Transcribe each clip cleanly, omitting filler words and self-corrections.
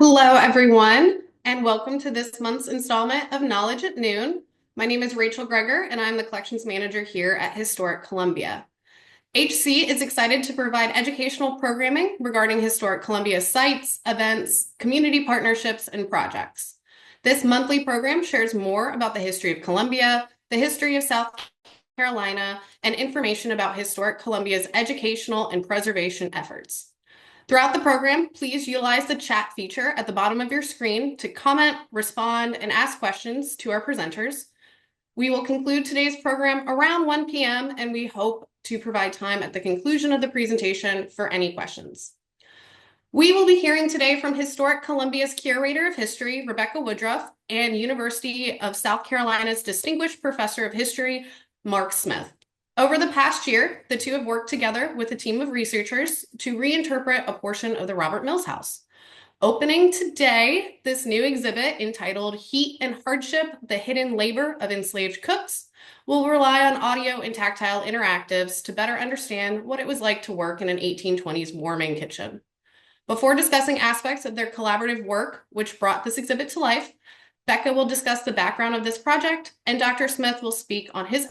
Hello, everyone, and welcome to this month's installment of Knowledge at Noon. My name is Rachel Greger, and I'm the collections manager here at Historic Columbia. HC is excited to provide educational programming regarding Historic Columbia sites, events, community partnerships, and projects. This monthly program shares more about the history of Columbia, the history of South Carolina, and information about Historic Columbia's educational and preservation efforts. Throughout the program, please utilize the chat feature at the bottom of your screen to comment, respond, and ask questions to our presenters. We will conclude today's program around 1 p.m., and we hope to provide time at the conclusion of the presentation for any questions. We will be hearing today from Historic Columbia's Curator of History, Rebecca Woodruff, and University of South Carolina's Distinguished Professor of History, Mark Smith. Over the past year, the two have worked together with a team of researchers to reinterpret a portion of the Robert Mills House. Opening today, this new exhibit entitled Heat and Hardship, The Hidden Labor of Enslaved Cooks will rely on audio and tactile interactives to better understand what it was like to work in an 1820s warming kitchen. Before discussing aspects of their collaborative work, which brought this exhibit to life, Becca will discuss the background of this project, and Dr. Smith will speak on his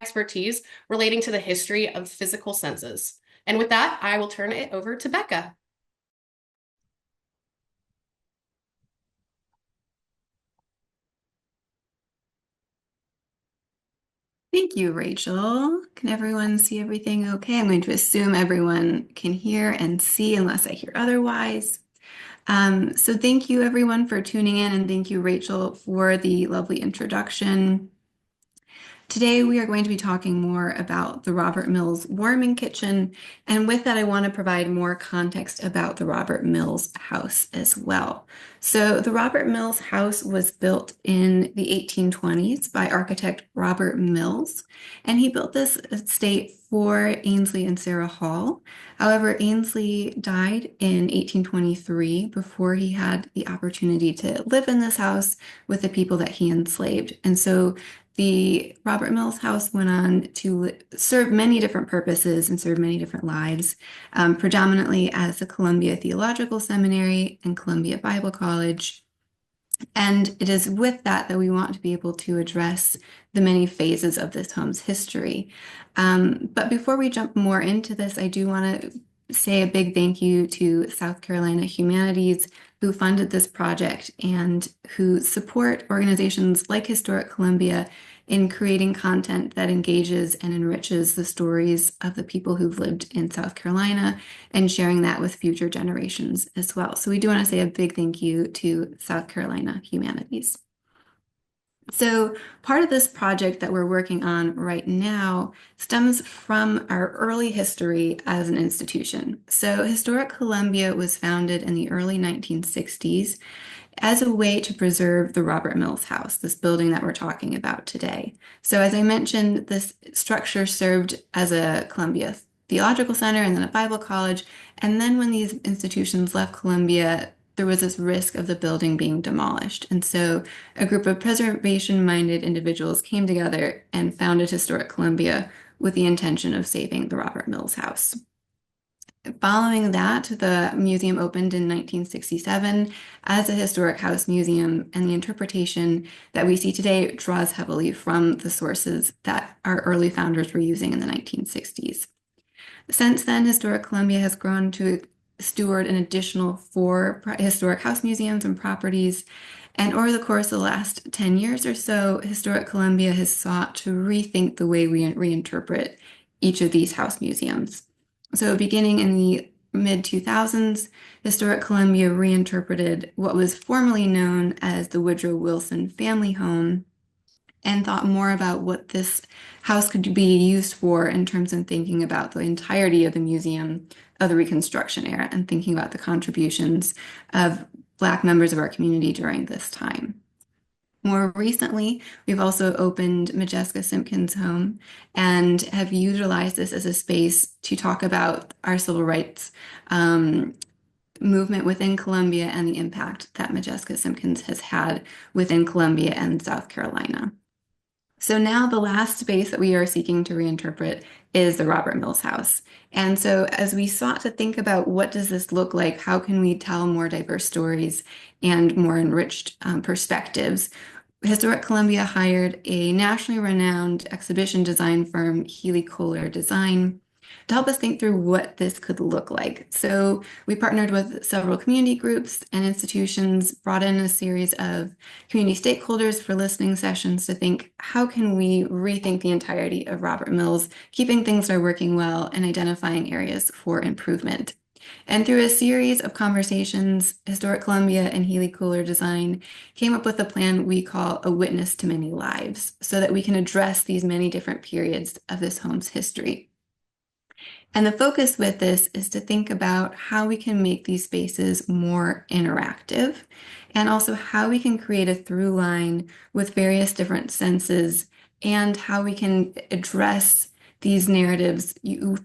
expertise relating to the history of physical senses. And with that, I will turn it over to Becca. Thank you, Rachel. Can everyone see everything okay? I'm going to assume everyone can hear and see unless I hear otherwise. So thank you everyone for tuning in, and thank you, Rachel, for the lovely introduction. Today, we are going to be talking more about the Robert Mills warming kitchen, and with that, I want to provide more context about the Robert Mills house as well. So the Robert Mills house was built in the 1820s by architect Robert Mills, and he built this estate for Ainsley and Sarah Hall. However, Ainsley died in 1823 before he had the opportunity to live in this house with the people that he enslaved. And so the Robert Mills House went on to serve many different purposes and serve many different lives, predominantly as the Columbia Theological Seminary and Columbia Bible College. And it is with that that we want to be able to address the many phases of this home's history. But before we jump more into this, I do want to say a big thank you to South Carolina Humanities, who funded this project and who support organizations like Historic Columbia in creating content that engages and enriches the stories of the people who've lived in South Carolina and sharing that with future generations as well. So we do want to say a big thank you to South Carolina Humanities. So part of this project that we're working on right now stems from our early history as an institution. So Historic Columbia was founded in the early 1960s as a way to preserve the Robert Mills House, this building that we're talking about today. So as I mentioned, this structure served as a Columbia Theological Center and then a Bible college. And then when these institutions left Columbia, there was this risk of the building being demolished. And so a group of preservation-minded individuals came together and founded Historic Columbia with the intention of saving the Robert Mills House. Following that, the museum opened in 1967 as a historic house museum, and the interpretation that we see today draws heavily from the sources that our early founders were using in the 1960s. Since then, Historic Columbia has grown to steward an additional 4 historic house museums and properties. And over the course of the last 10 years or so, Historic Columbia has sought to rethink the way we reinterpret each of these house museums. So beginning in the mid-2000s, Historic Columbia reinterpreted what was formerly known as the Woodrow Wilson family home and thought more about what this house could be used for in terms of thinking about the entirety of the museum of the Reconstruction era and thinking about the contributions of Black members of our community during this time. More recently, we've also opened Majeska Simpkins' home and have utilized this as a space to talk about our civil rights movement within Columbia and the impact that Majeska Simpkins has had within Columbia and South Carolina. So now the last space that we are seeking to reinterpret is the Robert Mills House. And so as we sought to think about what does this look like, how can we tell more diverse stories and more enriched perspectives, Historic Columbia hired a nationally renowned exhibition design firm, Healy Kohler Design, to help us think through what this could look like. So we partnered with several community groups and institutions, brought in a series of community stakeholders for listening sessions to think, how can we rethink the entirety of Robert Mills, keeping things that are working well and identifying areas for improvement. And through a series of conversations, Historic Columbia and Healy Cooler Design came up with a plan we call a witness to many lives, so that we can address these many different periods of this home's history. And the focus with this is to think about how we can make these spaces more interactive and also how we can create a through line with various different senses and how we can address these narratives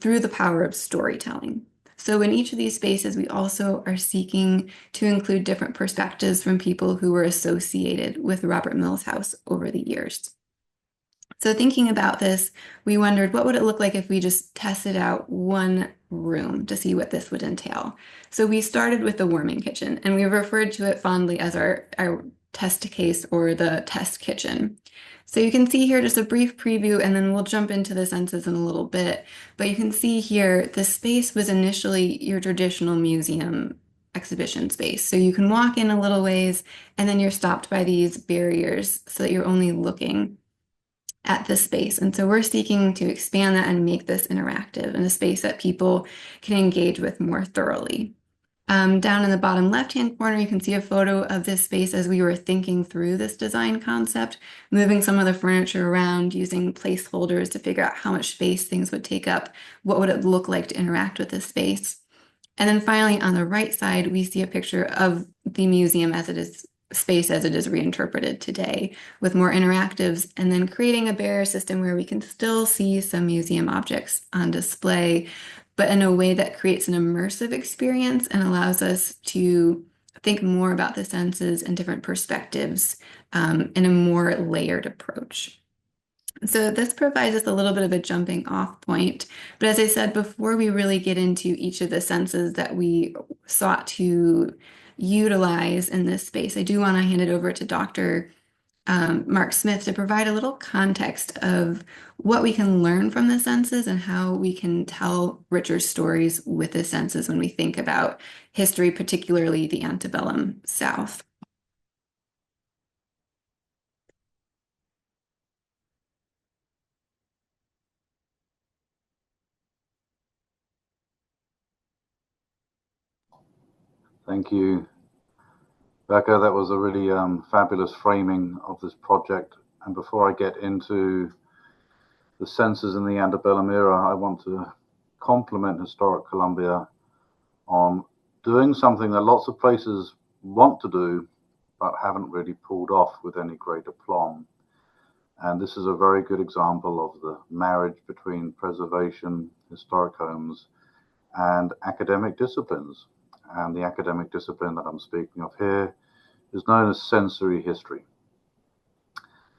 through the power of storytelling. So in each of these spaces, we also are seeking to include different perspectives from people who were associated with Robert Mills House over the years. So thinking about this, we wondered what would it look like if we just tested out one room to see what this would entail. So we started with the warming kitchen, and we referred to it fondly as our test case or the test kitchen. So you can see here just a brief preview, and then we'll jump into the senses in a little bit. But you can see here, the space was initially your traditional museum exhibition space. So you can walk in a little ways, and then you're stopped by these barriers so that you're only looking at this space. And so we're seeking to expand that and make this interactive in a space that people can engage with more thoroughly. Down in the bottom left-hand corner, you can see a photo of this space as we were thinking through this design concept, moving some of the furniture around, using placeholders to figure out how much space things would take up, what would it look like to interact with this space. And then finally, on the right side, we see a picture of the museum as it is space as it is reinterpreted today with more interactives, and then creating a barrier system where we can still see some museum objects on display, but in a way that creates an immersive experience and allows us to think more about the senses and different perspectives in a more layered approach. So this provides us a little bit of a jumping off point. But as I said, before we really get into each of the senses that we sought to utilize in this space, I do want to hand it over to Dr. Mark Smith to provide a little context of what we can learn from the senses and how we can tell richer stories with the senses when we think about history, particularly the antebellum South. Thank you, Becca. That was a really fabulous framing of this project. And before I get into the senses in the antebellum era, I want to compliment Historic Columbia on doing something that lots of places want to do, but haven't really pulled off with any great aplomb. And this is a very good example of the marriage between preservation, historic homes, and academic disciplines. And the academic discipline that I'm speaking of here is known as sensory history.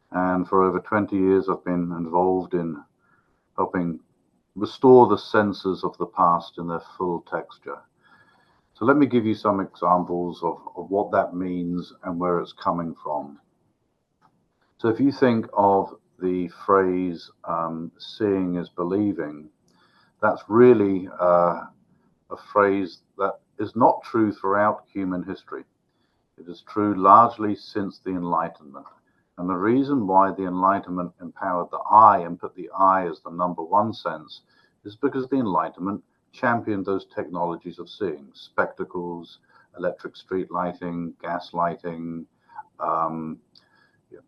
And for over 20 years, I've been involved in helping restore the senses of the past in their full texture. So let me give you some examples of what that means and where it's coming from. So if you think of the phrase seeing is believing, that's really a phrase that is not true throughout human history. It is true largely since the Enlightenment. And the reason why the Enlightenment empowered the eye and put the eye as the number one sense is because the Enlightenment championed those technologies of seeing: spectacles, electric street lighting, gas lighting,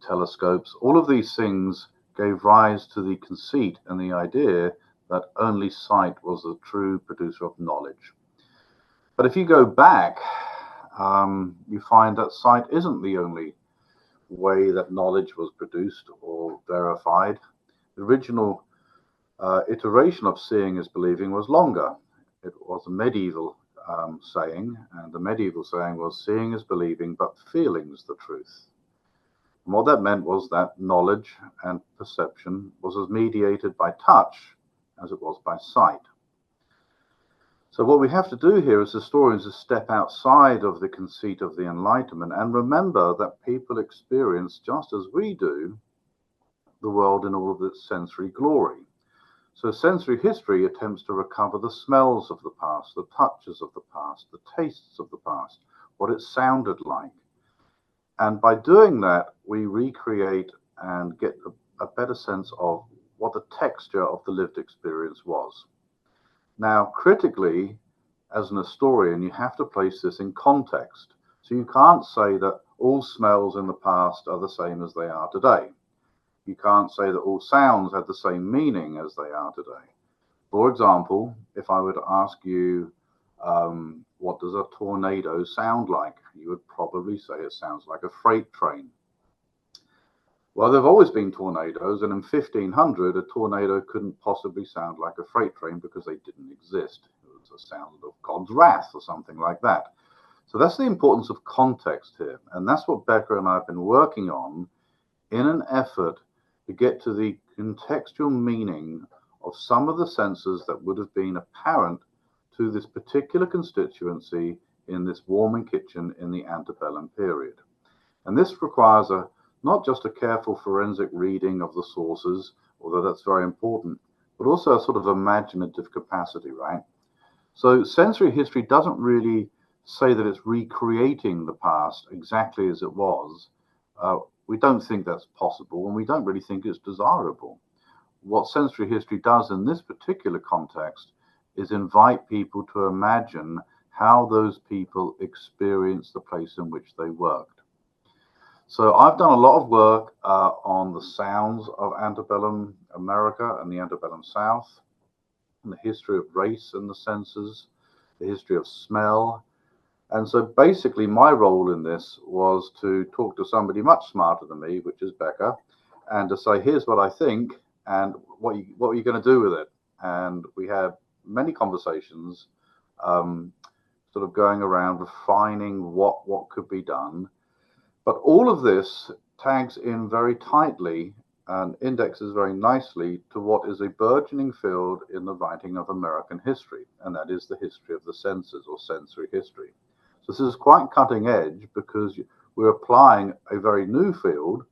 telescopes. All of these things gave rise to the conceit and the idea that only sight was the true producer of knowledge. But if you go back, you find that sight isn't the only way that knowledge was produced or verified. The original iteration of seeing is believing was longer. It was a medieval saying, and the medieval saying was seeing is believing, but feeling's the truth. And what that meant was that knowledge and perception was as mediated by touch as it was by sight. So what we have to do here as historians is step outside of the conceit of the Enlightenment and remember that people experience, just as we do, the world in all of its sensory glory. So sensory history attempts to recover the smells of the past, the touches of the past, the tastes of the past, what it sounded like. And by doing that, we recreate and get a better sense of what the texture of the lived experience was. Now, critically, as an historian, you have to place this in context. So you can't say that all smells in the past are the same as they are today. You can't say that all sounds had the same meaning as they are today. For example, if I were to ask you, what does a tornado sound like? You would probably say it sounds like a freight train. Well, there have always been tornadoes, and in 1500, a tornado couldn't possibly sound like a freight train because they didn't exist. It was a sound of God's wrath or something like that. So that's the importance of context here, and that's what Becca and I have been working on in an effort to get to the contextual meaning of some of the senses that would have been apparent to this particular constituency in this warming kitchen in the antebellum period. And this requires not just a careful forensic reading of the sources, although that's very important, but also a sort of imaginative capacity, right? So sensory history doesn't really say that it's recreating the past exactly as it was. We don't think that's possible, and we don't really think it's desirable. What sensory history does in this particular context is invite people to imagine how those people experienced the place in which they worked. So I've done a lot of work on the sounds of antebellum America and the antebellum South, and the history of race and the senses, the history of smell. And so basically my role in this was to talk to somebody much smarter than me, which is Becca, and to say, here's what I think, and what are you going to do with it? And we had many conversations, sort of going around refining what could be done. But all of this tags in very tightly and indexes very nicely to what is a burgeoning field in the writing of American history, and that is the history of the senses, or sensory history. So this is quite cutting edge because we're applying a very new field,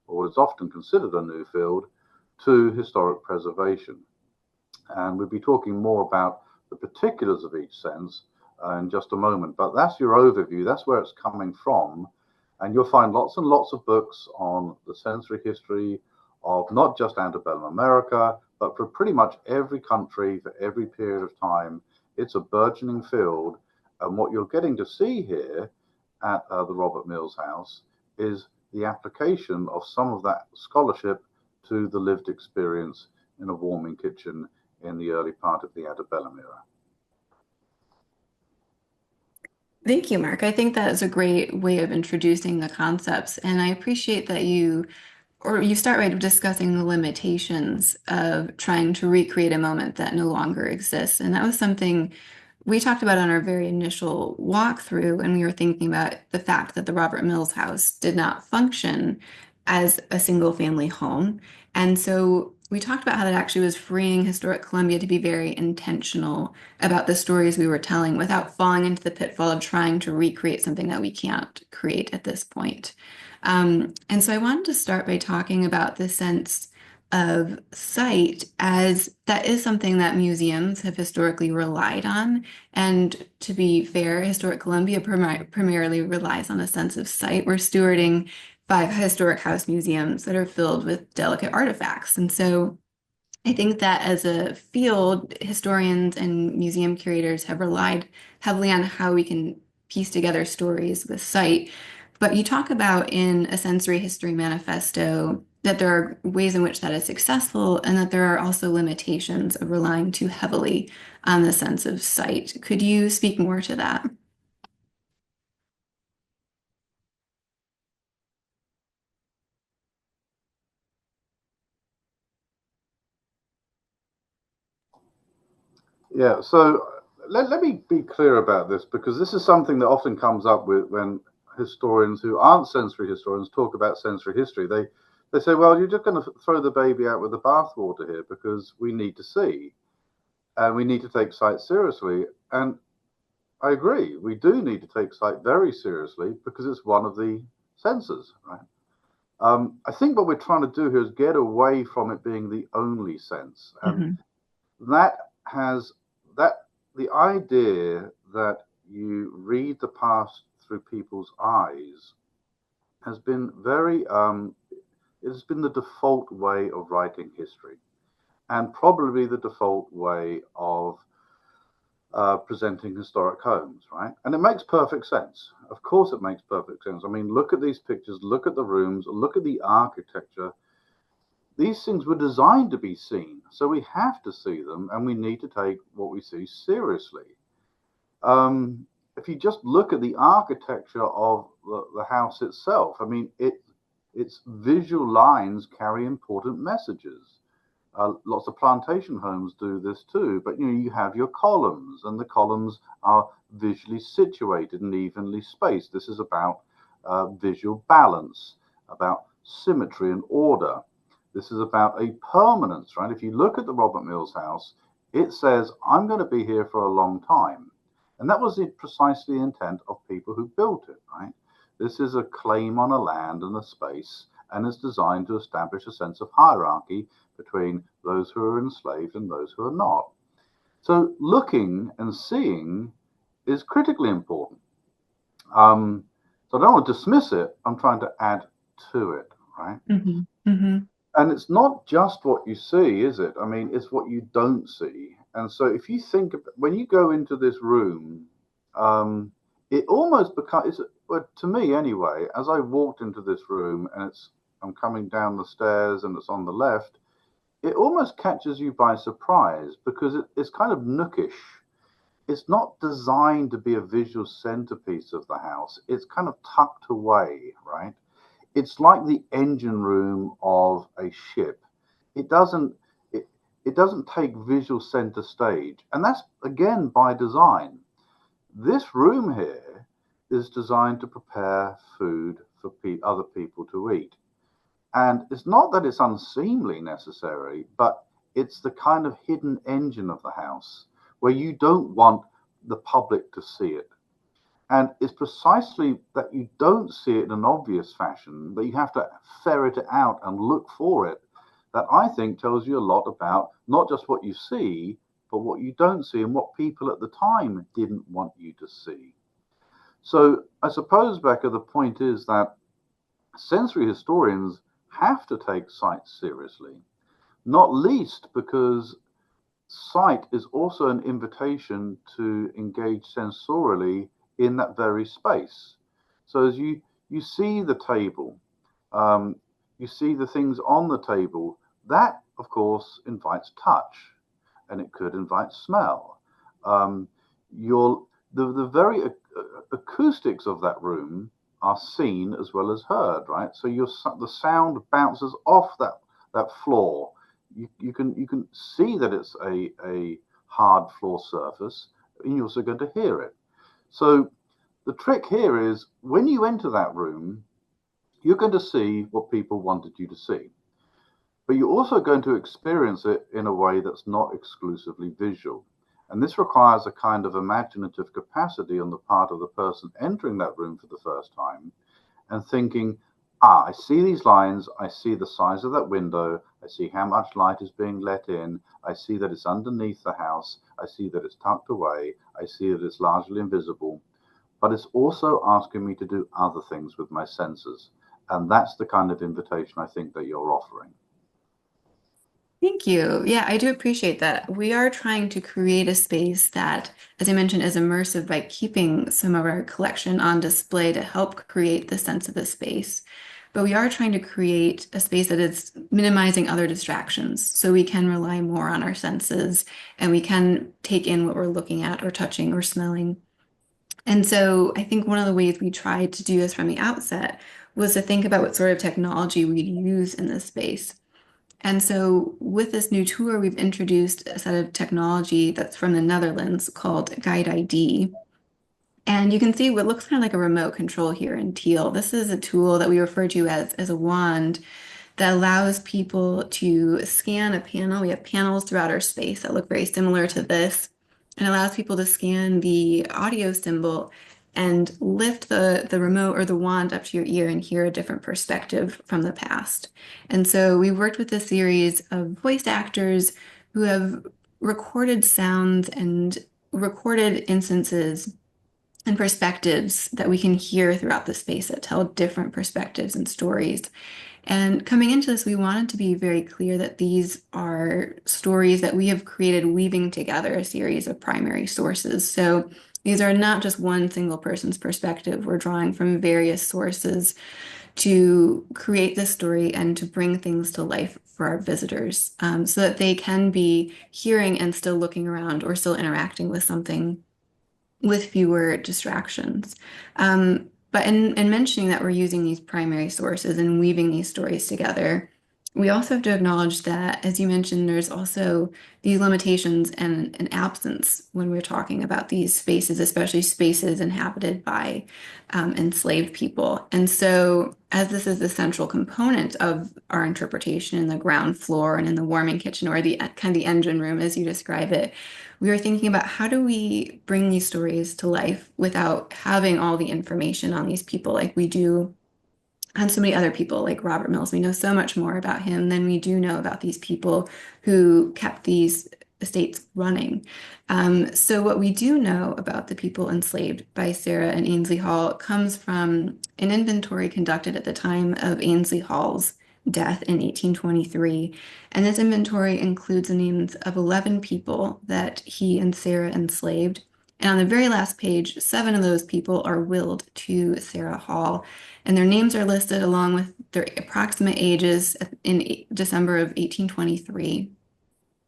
or is often considered a new field, to historic preservation. And we'll be talking more about the particulars of each sense in just a moment, but that's your overview. That's where it's coming from. And you'll find lots and lots of books on the sensory history of not just antebellum America, but for pretty much every country, for every period of time. It's a burgeoning field. And what you're getting to see here at the Robert Mills House is the application of some of that scholarship to the lived experience in a warming kitchen in the early part of the antebellum era. Thank you, Mark. I think that is a great way of introducing the concepts. And I appreciate that you start by discussing the limitations of trying to recreate a moment that no longer exists. And that was something we talked about on our very initial walkthrough, and we were thinking about the fact that the Robert Mills House did not function as a single family home. And so we talked about how that actually was freeing Historic Columbia to be very intentional about the stories we were telling without falling into the pitfall of trying to recreate something that we can't create at this point. And so I wanted to start by talking about the sense of sight, as that is something that museums have historically relied on. And to be fair, Historic Columbia primarily relies on a sense of sight. We're stewarding 5 historic house museums that are filled with delicate artifacts. And so I think that as a field, historians and museum curators have relied heavily on how we can piece together stories with sight. But you talk about in a sensory history manifesto that there are ways in which that is successful, and that there are also limitations of relying too heavily on the sense of sight. Could you speak more to that? Yeah, so let me be clear about this, because this is something that often comes up when historians who aren't sensory historians talk about sensory history, they say, well, you're just going to throw the baby out with the bathwater here because we need to see and we need to take sight seriously. And I agree, we do need to take sight very seriously because it's one of the senses, right? I think what we're trying to do here is get away from it being the only sense, and that has that the idea that you read the past through people's eyes has been it has been the default way of writing history, and probably the default way of presenting historic homes, right? And it makes perfect sense. Of course, it makes perfect sense. I mean, look at these pictures, look at the rooms, look at the architecture. These things were designed to be seen, so we have to see them, and we need to take what we see seriously. If you just look at the architecture of the house itself, I mean, its visual lines carry important messages. Lots of plantation homes do this too, but you have your columns, and the columns are visually situated and evenly spaced. This is about visual balance, about symmetry and order. This is about a permanence, right? If you look at the Robert Mills house, it says, I'm going to be here for a long time. And that was precisely the intent of people who built it, right? This is a claim on a land and a space, and is designed to establish a sense of hierarchy between those who are enslaved and those who are not. So looking and seeing is critically important. So I don't want to dismiss it. I'm trying to add to it, right? And it's not just what you see, is it? I mean, it's what you don't see. And so if you think, when you go into this room, it almost becomes, well, to me anyway, as I walked into this room and I'm coming down the stairs and it's on the left, it almost catches you by surprise because it's kind of nookish. It's not designed to be a visual centerpiece of the house. It's kind of tucked away, right? It's like the engine room of a ship. It doesn't take visual center stage, and that's again by design. This room here is designed to prepare food for other people to eat. And it's not that it's unseemly necessarily, but it's the kind of hidden engine of the house where you don't want the public to see it. And it's precisely that you don't see it in an obvious fashion, that you have to ferret it out and look for it, that I think tells you a lot about not just what you see, but what you don't see and what people at the time didn't want you to see. So I suppose, Becca, the point is that sensory historians have to take sight seriously, not least because sight is also an invitation to engage sensorially in that very space. So as you see the table, you see the things on the table, that of course invites touch, and it could invite smell. The very acoustics of that room are seen as well as heard, right? So the sound bounces off that floor. You can see that it's a hard floor surface, and you're also going to hear it. So the trick here is when you enter that room, you're going to see what people wanted you to see, but you're also going to experience it in a way that's not exclusively visual. And this requires a kind of imaginative capacity on the part of the person entering that room for the first time and thinking, I see these lines, I see the size of that window, I see how much light is being let in, I see that it's underneath the house, I see that it's tucked away, I see that it's largely invisible, but it's also asking me to do other things with my senses. And that's the kind of invitation I think that you're offering. Thank you. Yeah, I do appreciate that. We are trying to create a space that, as I mentioned, is immersive by keeping some of our collection on display to help create the sense of the space. But we are trying to create a space that is minimizing other distractions so we can rely more on our senses and we can take in what we're looking at or touching or smelling. And so I think one of the ways we tried to do this from the outset was to think about what sort of technology we'd use in this space. And so with this new tour, we've introduced a set of technology that's from the Netherlands called Guide ID. And you can see what looks kind of like a remote control here in teal. This is a tool that we refer to as a wand that allows people to scan a panel. We have panels throughout our space that look very similar to this, and allows people to scan the audio symbol and lift the remote or the wand up to your ear and hear a different perspective from the past. And so we worked with a series of voice actors who have recorded sounds and recorded instances and perspectives that we can hear throughout the space that tell different perspectives and stories. And coming into this, we wanted to be very clear that these are stories that we have created weaving together a series of primary sources. So these are not just one single person's perspective. We're drawing from various sources to create this story and to bring things to life for our visitors, so that they can be hearing and still looking around or still interacting with something with fewer distractions. But in mentioning that we're using these primary sources and weaving these stories together, we also have to acknowledge that, as you mentioned, there's also these limitations and an absence when we're talking about these spaces, especially spaces inhabited by enslaved people. And so, as this is the central component of our interpretation in the ground floor and in the warming kitchen, or the kind of the engine room, as you describe it, we were thinking about how do we bring these stories to life without having all the information on these people like we do on so many other people like Robert Mills. We know so much more about him than we do know about these people who kept these estates running. So what we do know about the people enslaved by Sarah and Ainsley Hall comes from an inventory conducted at the time of Ainsley Hall's death in 1823. And this inventory includes the names of 11 people that he and Sarah enslaved. And on the very last page, 7 of those people are willed to Sarah Hall. And their names are listed along with their approximate ages in December of 1823.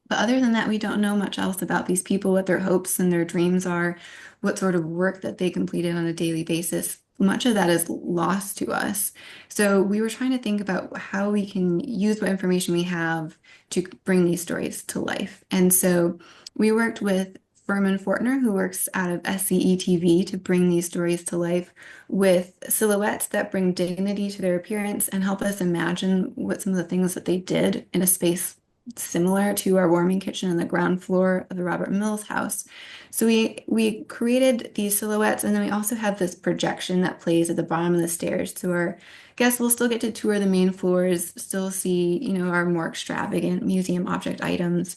But other than that, we don't know much else about these people, what their hopes and their dreams are, what sort of work that they completed on a daily basis. Much of that is lost to us. So we were trying to think about how we can use what information we have to bring these stories to life. And so we worked with Furman Fortner, who works out of SCETV, to bring these stories to life with silhouettes that bring dignity to their appearance and help us imagine what some of the things that they did in a space similar to our warming kitchen on the ground floor of the Robert Mills house. So we created these silhouettes, and then we also have this projection that plays at the bottom of the stairs. So our guests will still get to tour the main floors, still see, our more extravagant museum object items,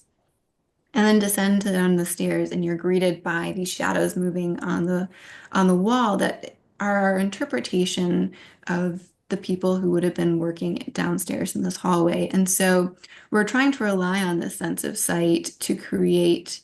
and then descend down the stairs, and you're greeted by these shadows moving on the wall that are our interpretation of the people who would have been working downstairs in this hallway. And so we're trying to rely on this sense of sight to create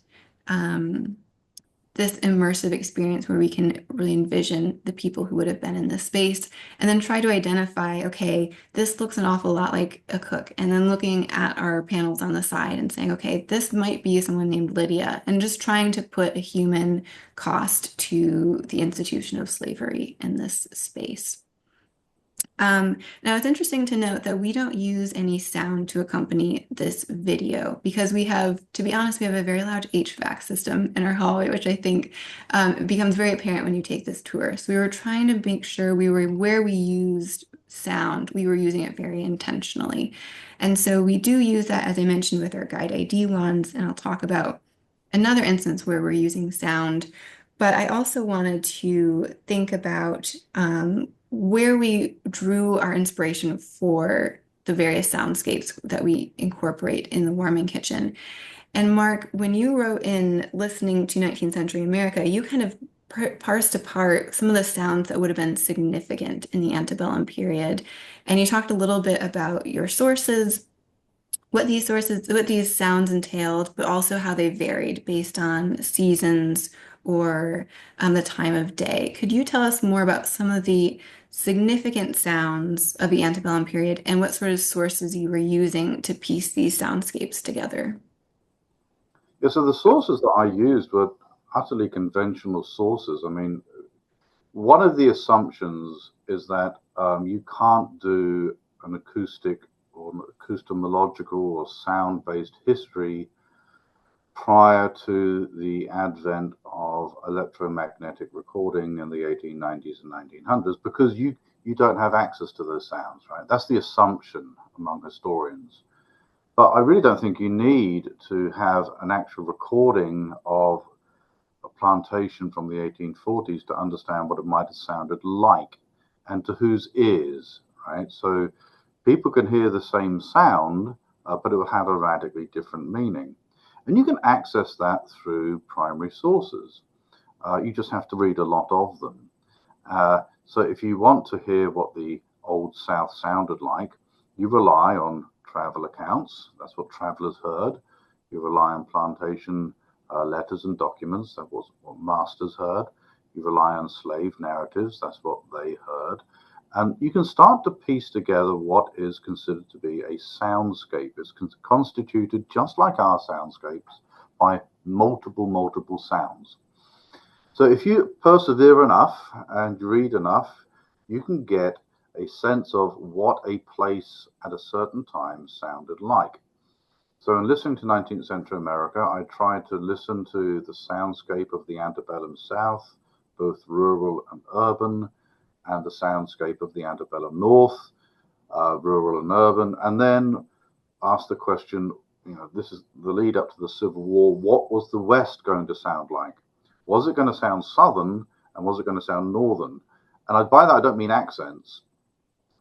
this immersive experience where we can really envision the people who would have been in this space, and then try to identify, okay, this looks an awful lot like a cook, and then looking at our panels on the side and saying, okay, this might be someone named Lydia, and just trying to put a human cost to the institution of slavery in this space. Now it's interesting to note that we don't use any sound to accompany this video because we have, to be honest, we have a very loud HVAC system in our hallway, which I think becomes very apparent when you take this tour. So we were trying to make sure where we used sound, we were using it very intentionally. And so we do use that, as I mentioned, with our guide ID ones, and I'll talk about another instance where we're using sound. But I also wanted to think about where we drew our inspiration for the various soundscapes that we incorporate in the warming kitchen. And Mark, when you wrote in Listening to 19th Century America, you kind of parsed apart some of the sounds that would have been significant in the antebellum period. And you talked a little bit about your sources, what these sounds entailed, but also how they varied based on seasons or the time of day. Could you tell us more about some of the significant sounds of the antebellum period and what sort of sources you were using to piece these soundscapes together? Yeah, so the sources that I used were utterly conventional sources. I mean, one of the assumptions is that you can't do an acoustic or acoustomological or sound-based history prior to the advent of electromagnetic recording in the 1890s and 1900s, because you don't have access to those sounds, right? That's the assumption among historians. But I really don't think you need to have an actual recording of a plantation from the 1840s to understand what it might have sounded like and to whose ears, right? So people can hear the same sound, but it will have a radically different meaning. And you can access that through primary sources. You just have to read a lot of them. So if you want to hear what the Old South sounded like, you rely on travel accounts. That's what travelers heard. You rely on plantation letters and documents. That was what masters heard. You rely on slave narratives. That's what they heard. And you can start to piece together what is considered to be a soundscape. It's constituted, just like our soundscapes, by multiple sounds. So if you persevere enough and read enough, you can get a sense of what a place at a certain time sounded like. So in listening to 19th century America, I tried to listen to the soundscape of the antebellum South, both rural and urban, and the soundscape of the antebellum North, rural and urban, and then ask the question, this is the lead up to the Civil War, what was the West going to sound like? Was it going to sound Southern, and was it going to sound Northern? And by that, I don't mean accents.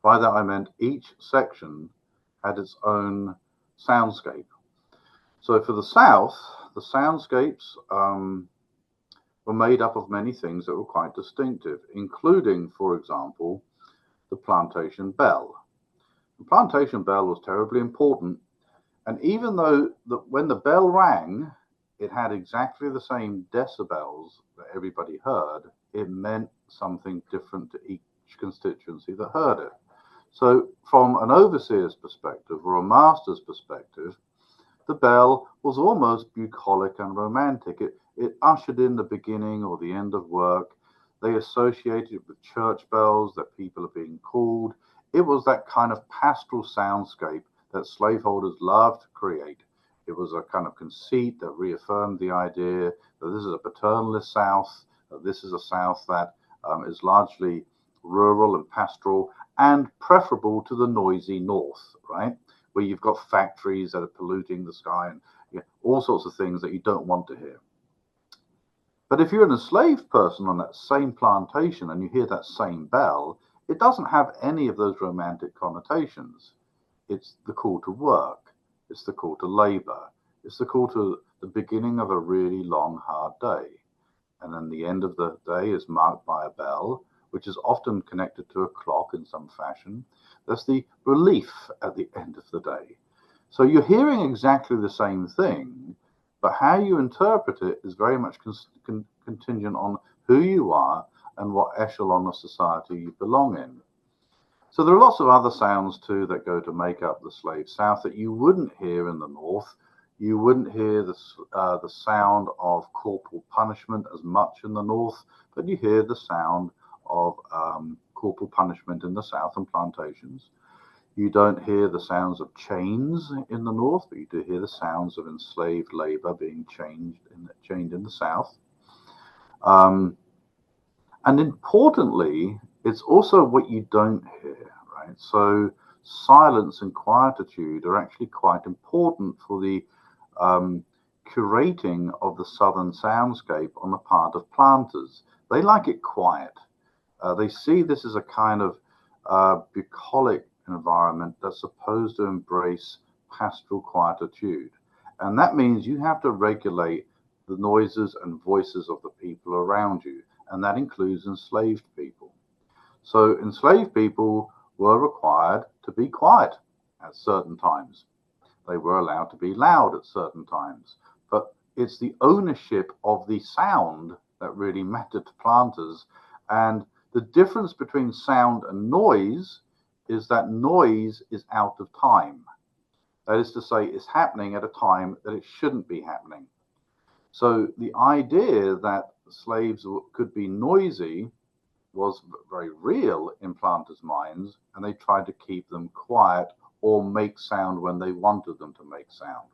By that, I meant each section had its own soundscape. So for the South, the soundscapes were made up of many things that were quite distinctive, including, for example, the plantation bell. The plantation bell was terribly important, and even though when the bell rang, it had exactly the same decibels that everybody heard, it meant something different to each constituency that heard it. So from an overseer's perspective or a master's perspective, the bell was almost bucolic and romantic. It ushered in the beginning or the end of work. They associated it with church bells, that people are being called. It was that kind of pastoral soundscape that slaveholders loved to create. It was a kind of conceit that reaffirmed the idea that this is a paternalist South, that this is a South that is largely rural and pastoral and preferable to the noisy North, right? Where you've got factories that are polluting the sky and all sorts of things that you don't want to hear. But if you're an enslaved person on that same plantation and you hear that same bell, it doesn't have any of those romantic connotations. It's the call to work. It's the call to labor. It's the call to the beginning of a really long, hard day. And then the end of the day is marked by a bell, which is often connected to a clock in some fashion. That's the relief at the end of the day. So you're hearing exactly the same thing, but how you interpret it is very much contingent on who you are and what echelon of society you belong in. So there are lots of other sounds too that go to make up the slave South that you wouldn't hear in the North. You wouldn't hear the sound of corporal punishment as much in the North, but you hear the sound of corporal punishment in the South and plantations. You don't hear the sounds of chains in the North, but you do hear the sounds of enslaved labor being chained in the South. And importantly, it's also what you don't hear, right? So silence and quietude are actually quite important for the curating of the Southern soundscape on the part of planters. They like it quiet. They see this as a kind of bucolic environment that's supposed to embrace pastoral quietude. And that means you have to regulate the noises and voices of the people around you. And that includes enslaved people. So enslaved people were required to be quiet at certain times. They were allowed to be loud at certain times. But it's the ownership of the sound that really mattered to planters. And the difference between sound and noise is that noise is out of time. That is to say, it's happening at a time that it shouldn't be happening. So the idea that slaves could be noisy was very real in planters' minds, and they tried to keep them quiet or make sound when they wanted them to make sound.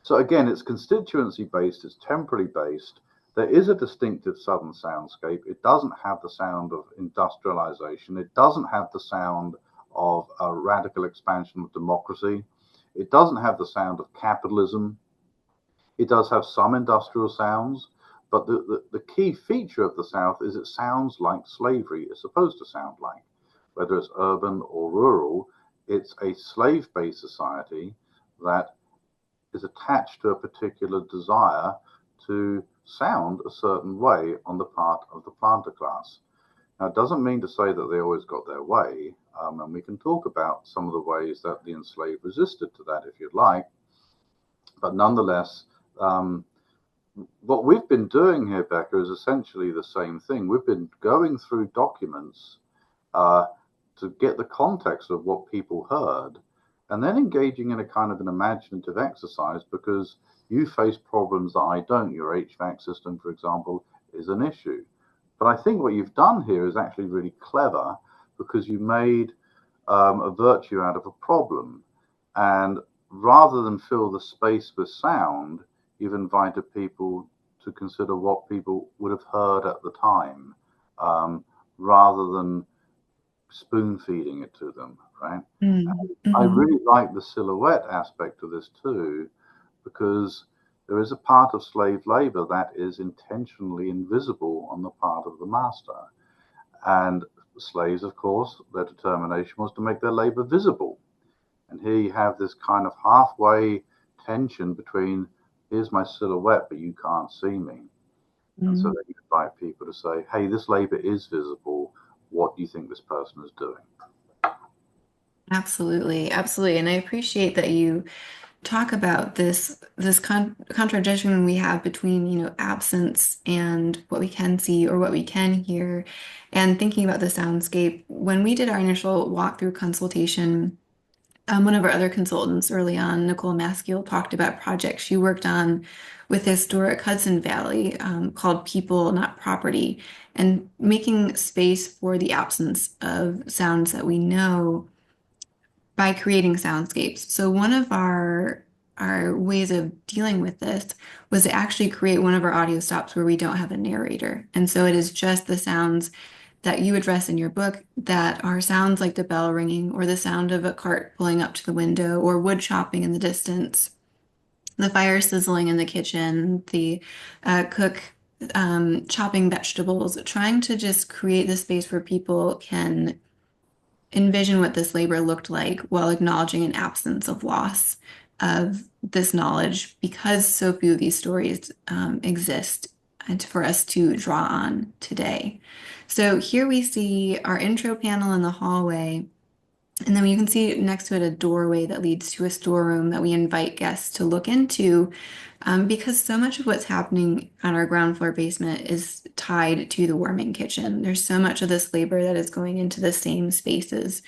So again, it's constituency based, it's temporally based. There is a distinctive Southern soundscape. It doesn't have the sound of industrialization. It doesn't have the sound of a radical expansion of democracy. It doesn't have the sound of capitalism. It does have some industrial sounds, but the key feature of the South is it sounds like slavery is supposed to sound like. Whether it's urban or rural, it's a slave-based society that is attached to a particular desire to sound a certain way on the part of the planter class. Now, it doesn't mean to say that they always got their way, and we can talk about some of the ways that the enslaved resisted to that if you'd like, but nonetheless, what we've been doing here, Becca, is essentially the same thing. We've been going through documents to get the context of what people heard, and then engaging in a kind of an imaginative exercise because you face problems that I don't. Your HVAC system, for example, is an issue. But I think what you've done here is actually really clever because you made a virtue out of a problem. And rather than fill the space with sound, you've invited people to consider what people would have heard at the time, rather than spoon feeding it to them, right? Mm-hmm. I really like the silhouette aspect of this too, because there is a part of slave labor that is intentionally invisible on the part of the master. And slaves, of course, their determination was to make their labor visible. And here you have this kind of halfway tension between here's my silhouette, but you can't see me. And so then you invite people to say, hey, this labor is visible. What do you think this person is doing? Absolutely, absolutely. And I appreciate that you talk about this contradiction we have between, absence and what we can see or what we can hear, and thinking about the soundscape. When we did our initial walkthrough consultation, one of our other consultants early on, Nicole Maskiel, talked about a project she worked on with the historic Hudson Valley, called People, Not Property, and making space for the absence of sounds that we know by creating soundscapes. So one of our ways of dealing with this was to actually create one of our audio stops where we don't have a narrator. And so it is just the sounds that you address in your book that are sounds like the bell ringing or the sound of a cart pulling up to the window or wood chopping in the distance, the fire sizzling in the kitchen, the cook chopping vegetables, trying to just create the space where people can envision what this labor looked like while acknowledging an absence of loss of this knowledge because so few of these stories exist and for us to draw on today. So here we see our intro panel in the hallway, and then you can see next to it a doorway that leads to a storeroom that we invite guests to look into, because so much of what's happening on our ground floor basement is tied to the warming kitchen. There's so much of this labor that is going into the same spaces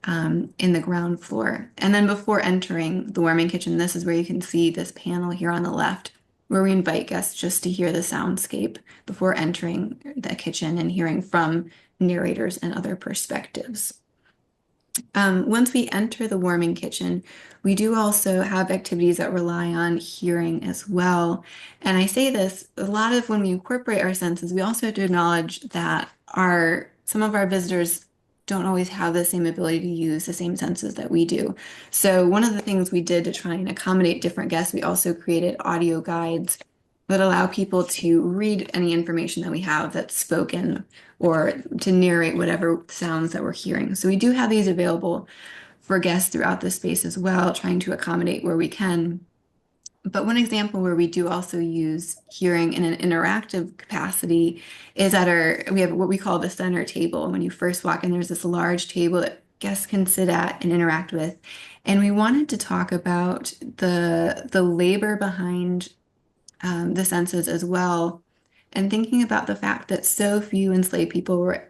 in the ground floor. And then before entering the warming kitchen, this is where you can see this panel here on the left, where we invite guests just to hear the soundscape before entering the kitchen and hearing from narrators and other perspectives. Once we enter the warming kitchen, we do also have activities that rely on hearing as well. And I say this, a lot of when we incorporate our senses, we also have to acknowledge that some of our visitors don't always have the same ability to use the same senses that we do. So one of the things we did to try and accommodate different guests, we also created audio guides that allow people to read any information that we have that's spoken or to narrate whatever sounds that we're hearing. So we do have these available for guests throughout the space as well, trying to accommodate where we can. But one example where we do also use hearing in an interactive capacity is we have what we call the center table. And when you first walk in, there's this large table that guests can sit at and interact with. And we wanted to talk about the labor behind the senses as well, and thinking about the fact that so few enslaved people were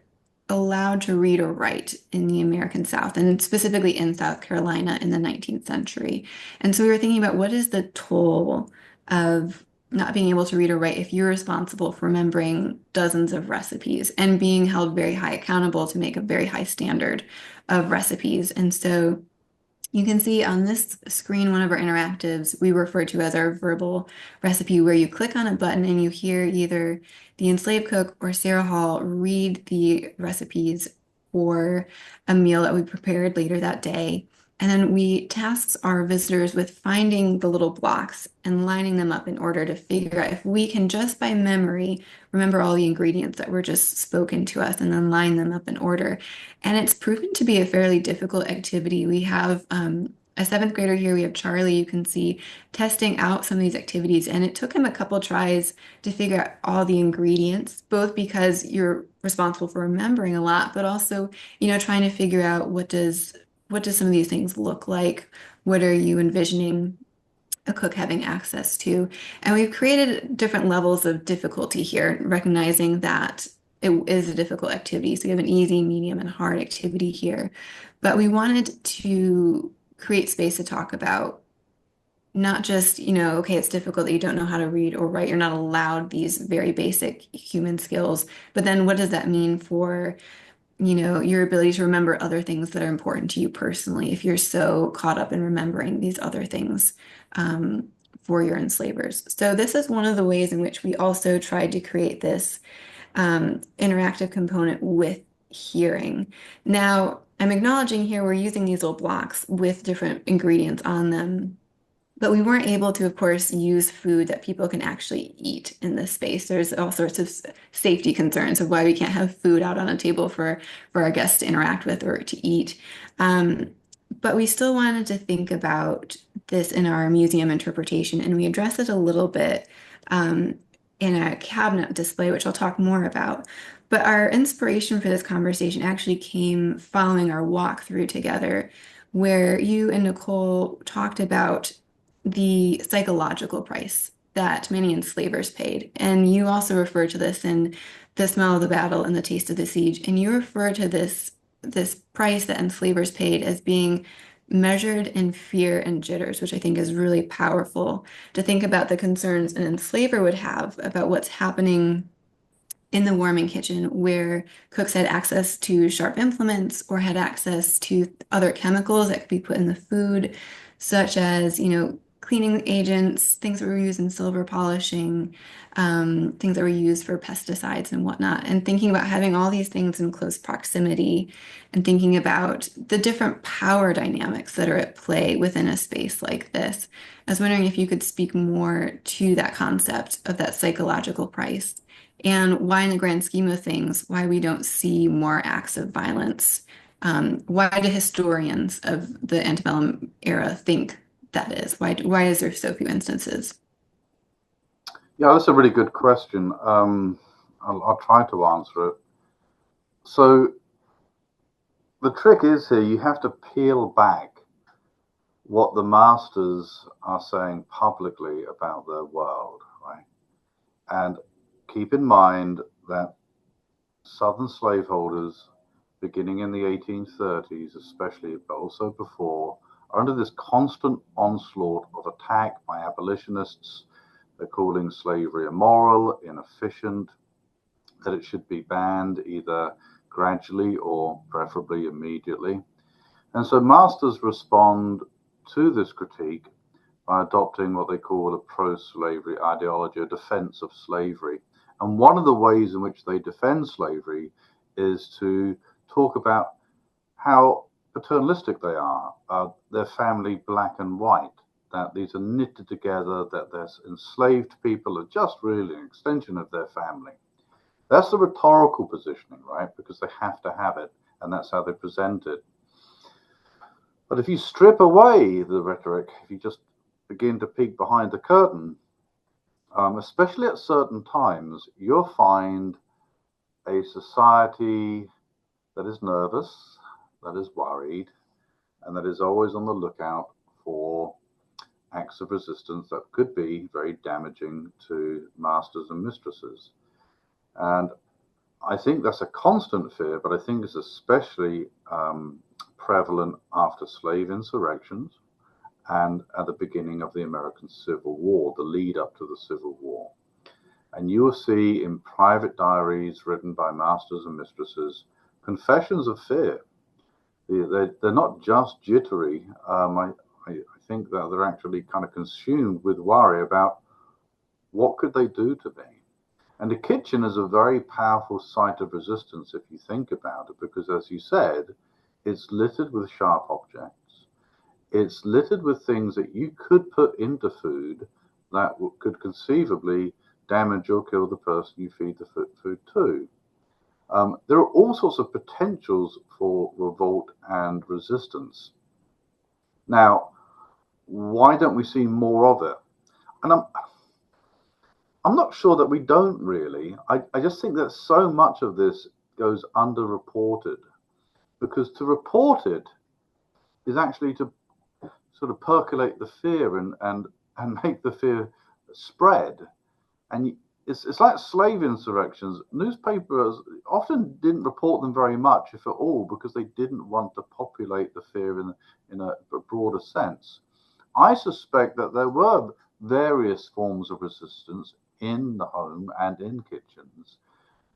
allowed to read or write in the American South, and specifically in South Carolina in the 19th century. And so we were thinking about what is the toll of not being able to read or write if you're responsible for remembering dozens of recipes and being held very high accountable to make a very high standard of recipes. And so You can see on this screen one of our interactives we refer to as our verbal recipe, where you click on a button and you hear either the enslaved cook or Sarah Hall read the recipes for a meal that we prepared later that day. And then we tasks our visitors with finding the little blocks and lining them up in order to figure out if we can just by memory remember all the ingredients that were just spoken to us and then line them up in order. And it's proven to be a fairly difficult activity. We have a seventh grader here. We have Charlie, you can see, testing out some of these activities. And it took him a couple tries to figure out all the ingredients, both because you're responsible for remembering a lot, but also, trying to figure out what does some of these things look like? What are you envisioning a cook having access to? And we've created different levels of difficulty here, recognizing that it is a difficult activity. So we have an easy, medium, and hard activity here. But we wanted to create space to talk about not just, okay, it's difficult that you don't know how to read or write. You're not allowed these very basic human skills. But then what does that mean for your ability to remember other things that are important to you personally if you're so caught up in remembering these other things for your enslavers. So this is one of the ways in which we also tried to create this interactive component with hearing. Now, I'm acknowledging here we're using these little blocks with different ingredients on them. But we weren't able to, of course, use food that people can actually eat in this space. There's all sorts of safety concerns of why we can't have food out on a table for our guests to interact with or to eat. Um, but we still wanted to think about this in our museum interpretation, and we address it a little bit in a cabinet display, which I'll talk more about. But our inspiration for this conversation actually came following our walkthrough together, where you and Nicole talked about the psychological price that many enslavers paid. And you also refer to this in The Smell of the Battle and The Taste of the Siege. And you refer to this price that enslavers paid as being measured in fear and jitters, which I think is really powerful to think about the concerns an enslaver would have about what's happening in the warming kitchen, where cooks had access to sharp implements or had access to other chemicals that could be put in the food, such as, cleaning agents, things that were used in silver polishing, things that were used for pesticides and whatnot. And thinking about having all these things in close proximity and thinking about the different power dynamics that are at play within a space like this. I was wondering if you could speak more to that concept of that psychological price and why, in the grand scheme of things, why we don't see more acts of violence. Why do historians of the antebellum era think that is? Why is there so few instances? Yeah, that's a really good question. I'll try to answer it. So the trick is here, you have to peel back what the masters are saying publicly about their world, right? And keep in mind that Southern slaveholders, beginning in the 1830s especially, but also before, are under this constant onslaught of attack by abolitionists. They're calling slavery immoral, inefficient, that it should be banned either gradually or preferably immediately. And so masters respond to this critique by adopting what they call a pro-slavery ideology, a defense of slavery. And one of the ways in which they defend slavery is to talk about how paternalistic they are, their family black and white, that these are knitted together, that their enslaved people are just really an extension of their family. That's the rhetorical positioning, right? Because they have to have it, and that's how they present it. But if you strip away the rhetoric, if you just begin to peek behind the curtain, especially at certain times, you'll find a society that is nervous, that is worried, and that is always on the lookout for acts of resistance that could be very damaging to masters and mistresses. And I think that's a constant fear, but I think it's especially prevalent after slave insurrections and at the beginning of the American Civil War, the lead up to the Civil War. And you will see in private diaries written by masters and mistresses confessions of fear. They're not just jittery. I think that they're actually kind of consumed with worry about what could they do to me. And the kitchen is a very powerful site of resistance if you think about it, because as you said, it's littered with sharp objects. It's littered with things that you could put into food that could conceivably damage or kill the person you feed the food to. There are all sorts of potentials for revolt and resistance. Now, why don't we see more of it? And I'm not sure that we don't really. I just think that so much of this goes underreported, because to report it is actually to sort of percolate the fear and make the fear spread. And it's like slave insurrections. Newspapers often didn't report them very much, if at all, because they didn't want to populate the fear in a broader sense. I suspect that there were various forms of resistance in the home and in kitchens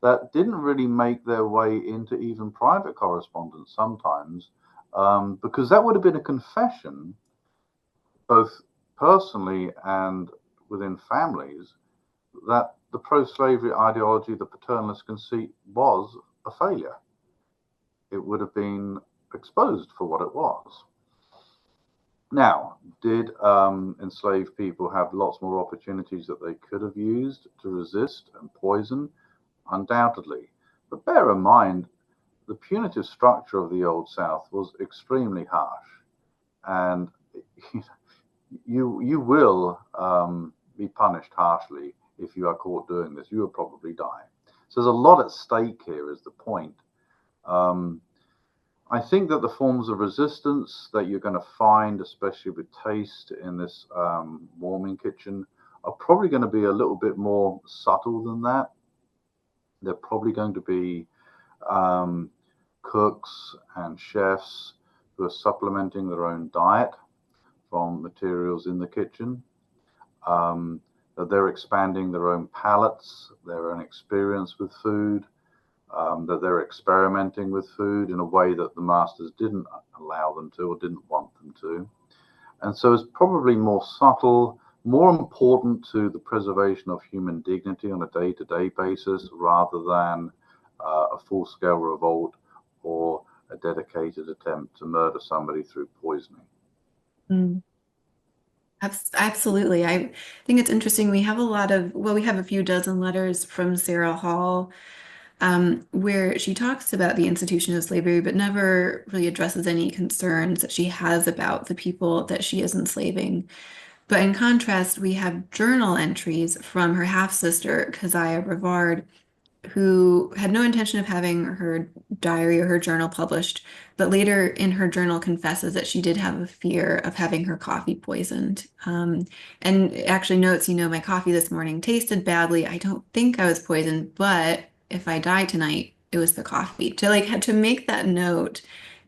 that didn't really make their way into even private correspondence sometimes, because that would have been a confession, both personally and within families, that the pro-slavery ideology, the paternalist conceit, was a failure. It would have been exposed for what it was. Now, did enslaved people have lots more opportunities that they could have used to resist and poison? Undoubtedly. But bear in mind, the punitive structure of the Old South was extremely harsh. And you will be punished harshly if you are caught doing this. You will probably die. So there's a lot at stake here, is the point. I think that the forms of resistance that you're going to find, especially with taste in this warming kitchen, are probably going to be a little bit more subtle than that. They're probably going to be cooks and chefs who are supplementing their own diet from materials in the kitchen. That they're expanding their own palates, their own experience with food, that they're experimenting with food in a way that the masters didn't allow them to or didn't want them to. And so it's probably more subtle, more important to the preservation of human dignity on a day-to-day basis rather than a full-scale revolt or a dedicated attempt to murder somebody through poisoning. Mm. Absolutely. I think it's interesting. We have we have a few dozen letters from Sarah Hall where she talks about the institution of slavery, but never really addresses any concerns that she has about the people that she is enslaving. But in contrast, we have journal entries from her half-sister, Keziah Brevard, who had no intention of having her diary or her journal published, but later in her journal confesses that she did have a fear of having her coffee poisoned. And actually notes, my coffee this morning tasted badly. I don't think I was poisoned, but if I die tonight, it was the coffee. To make that note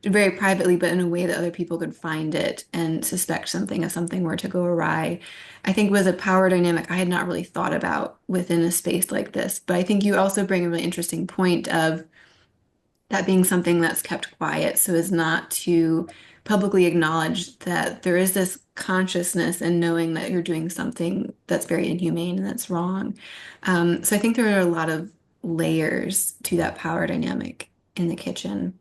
very privately, but in a way that other people could find it and suspect something if something were to go awry, I think was a power dynamic I had not really thought about within a space like this. But I think you also bring a really interesting point of that being something that's kept quiet so as not to publicly acknowledge that there is this consciousness and knowing that you're doing something that's very inhumane and that's wrong. So I think there are a lot of layers to that power dynamic in the kitchen.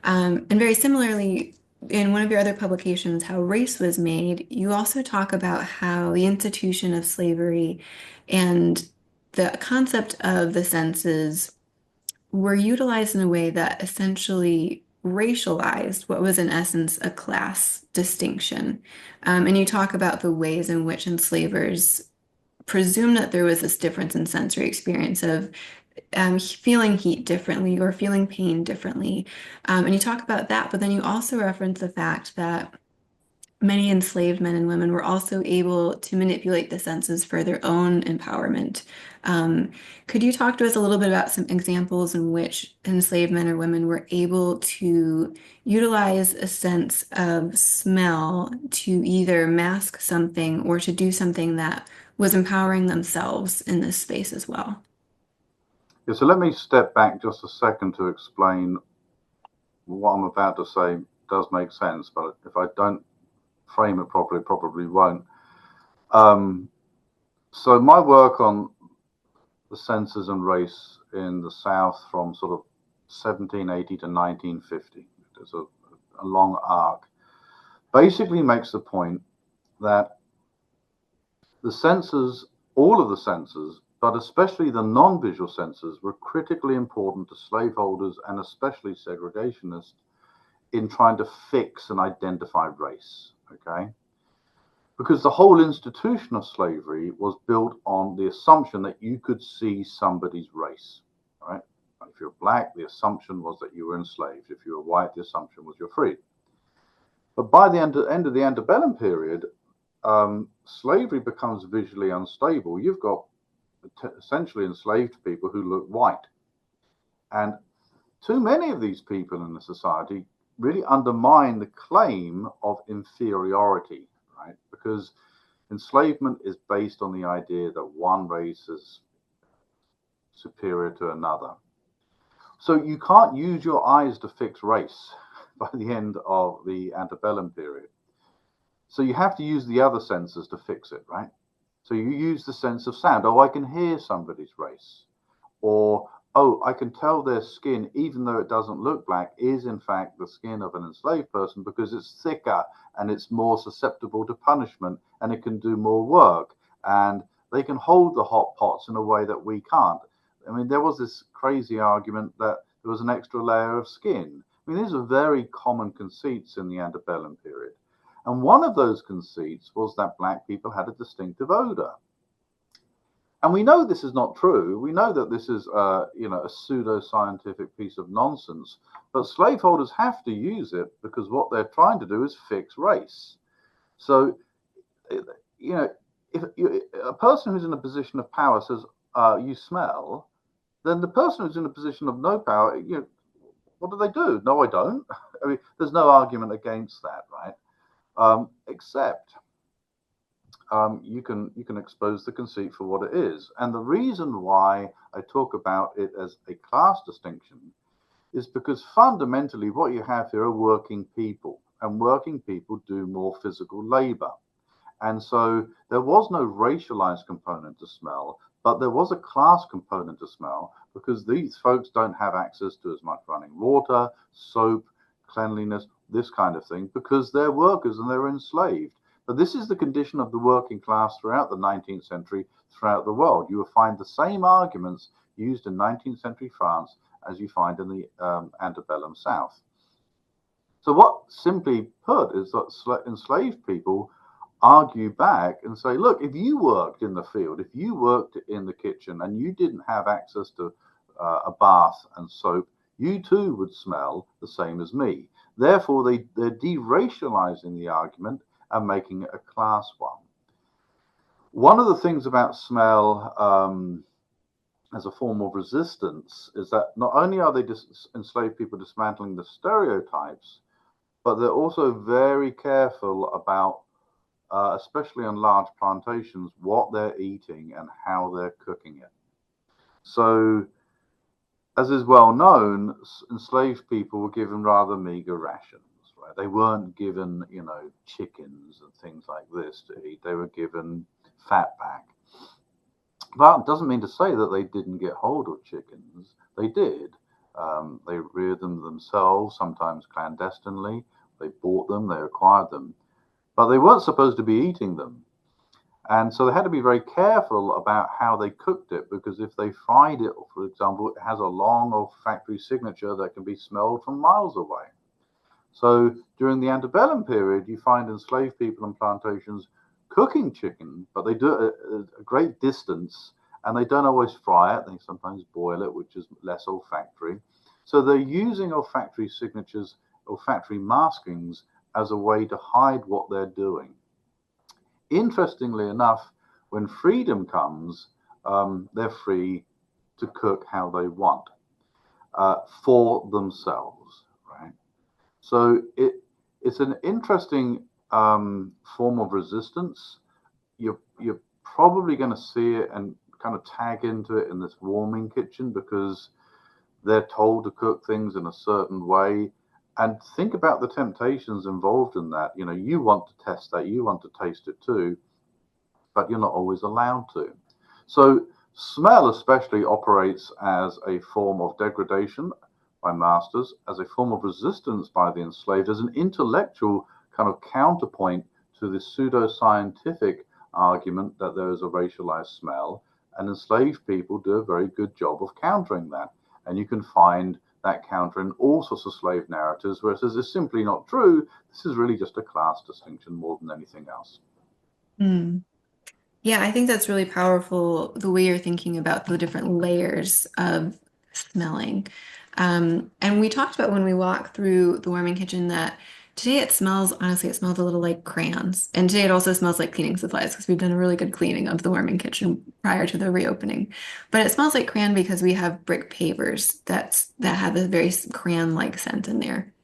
And very similarly, in one of your other publications, How Race Was Made, you also talk about how the institution of slavery and the concept of the senses were utilized in a way that essentially racialized what was in essence a class distinction. And you talk about the ways in which enslavers presumed that there was this difference in sensory experience of feeling heat differently or feeling pain differently. And you talk about that, but then you also reference the fact that many enslaved men and women were also able to manipulate the senses for their own empowerment. Could you talk to us a little bit about some examples in which enslaved men or women were able to utilize a sense of smell to either mask something or to do something that was empowering themselves in this space as well? Yeah, so let me step back just a second to explain what I'm about to say does make sense, but if I don't frame it properly, probably won't. So my work on the census and race in the South from sort of 1780 to 1950, there's a long arc, basically makes the point that the census, all of the census, but especially the non-visual census, were critically important to slaveholders and especially segregationists in trying to fix and identify race, okay? Because the whole institution of slavery was built on the assumption that you could see somebody's race, right? If you're black, the assumption was that you were enslaved. If you were white, the assumption was you're free. But by the end of the antebellum period, slavery becomes visually unstable. You've got essentially enslaved people who look white. And too many of these people in the society really undermine the claim of inferiority, right? Because enslavement is based on the idea that one race is superior to another. So you can't use your eyes to fix race by the end of the antebellum period. So you have to use the other senses to fix it, right? So you use the sense of sound. Oh, I can hear somebody's race. Or, oh, I can tell their skin, even though it doesn't look black, is in fact the skin of an enslaved person because it's thicker and it's more susceptible to punishment and it can do more work. And they can hold the hot pots in a way that we can't. I mean, there was this crazy argument that there was an extra layer of skin. I mean, these are very common conceits in the antebellum period. And one of those conceits was that black people had a distinctive odor. And we know this is not true. We know that this is, a pseudo-scientific piece of nonsense. But slaveholders have to use it because what they're trying to do is fix race. So, if a person who's in a position of power says, you smell, then the person who's in a position of no power, what do? No, I don't. I mean, there's no argument against that, right? Except you can expose the conceit for what it is. And the reason why I talk about it as a class distinction is because fundamentally what you have here are working people, and working people do more physical labor. And so there was no racialized component to smell, but there was a class component to smell because these folks don't have access to as much running water, soap, cleanliness, this kind of thing, because they're workers and they're enslaved. But this is the condition of the working class throughout the 19th century, throughout the world. You will find the same arguments used in 19th century France as you find in the antebellum South. So what, simply put, is that enslaved people argue back and say, look, if you worked in the field, if you worked in the kitchen and you didn't have access to a bath and soap, you too would smell the same as me. Therefore, they're deracializing the argument and making it a class one. One of the things about smell as a form of resistance is that not only are they enslaved people dismantling the stereotypes, but they're also very careful about especially on large plantations, what they're eating and how they're cooking it. So, as is well known, enslaved people were given rather meager rations, right? They weren't given, chickens and things like this to eat. They were given fatback. That doesn't mean to say that they didn't get hold of chickens. They did. They reared them themselves, sometimes clandestinely. They bought them, they acquired them. But they weren't supposed to be eating them. And so they had to be very careful about how they cooked it, because if they fried it, for example, it has a long olfactory signature that can be smelled from miles away. So during the antebellum period, you find enslaved people on plantations cooking chicken, but they do it at a great distance, and they don't always fry it. They sometimes boil it, which is less olfactory. So they're using olfactory signatures, olfactory maskings, as a way to hide what they're doing. Interestingly enough, when freedom comes, they're free to cook how they want for themselves, right? So it's an interesting form of resistance. You're probably going to see it and kind of tag into it in this warming kitchen because they're told to cook things in a certain way. And think about the temptations involved in that. You know, you want to test that, you want to taste it too, but you're not always allowed to. So smell especially operates as a form of degradation by masters, as a form of resistance by the enslaved, as an intellectual kind of counterpoint to the pseudoscientific argument that there is a racialized smell. And enslaved people do a very good job of countering that. And you can find that counter in all sorts of slave narratives where it says it's simply not true. This is really just a class distinction more than anything else. Mm. Yeah, I think that's really powerful, the way you're thinking about the different layers of smelling. And we talked about when we walked through the warming kitchen that today it smells, honestly, it smells a little like crayons. And today it also smells like cleaning supplies because we've done a really good cleaning of the warming kitchen prior to the reopening. But it smells like crayon because we have brick pavers that have a very crayon-like scent in there.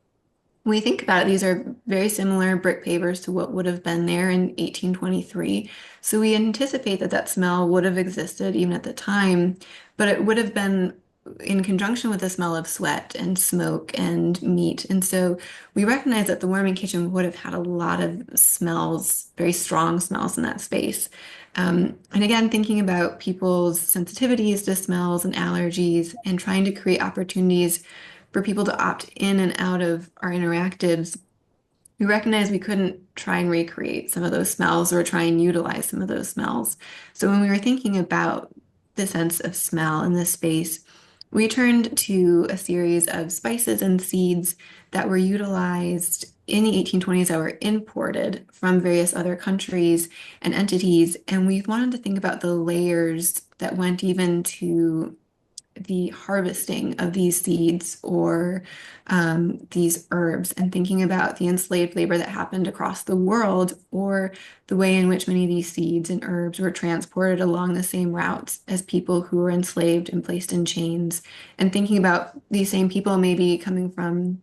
When we think about it, these are very similar brick pavers to what would have been there in 1823. So we anticipate that that smell would have existed even at the time, but it would have been in conjunction with the smell of sweat and smoke and meat. And so we recognize that the warming kitchen would have had a lot of smells, very strong smells in that space. And again, thinking about people's sensitivities to smells and allergies and trying to create opportunities for people to opt in and out of our interactives, we recognized we couldn't try and recreate some of those smells or try and utilize some of those smells. So when we were thinking about the sense of smell in this space, we turned to a series of spices and seeds that were utilized in the 1820s that were imported from various other countries and entities. And we wanted to think about the layers that went even to the harvesting of these seeds or these herbs and thinking about the enslaved labor that happened across the world or the way in which many of these seeds and herbs were transported along the same routes as people who were enslaved and placed in chains and thinking about these same people maybe coming from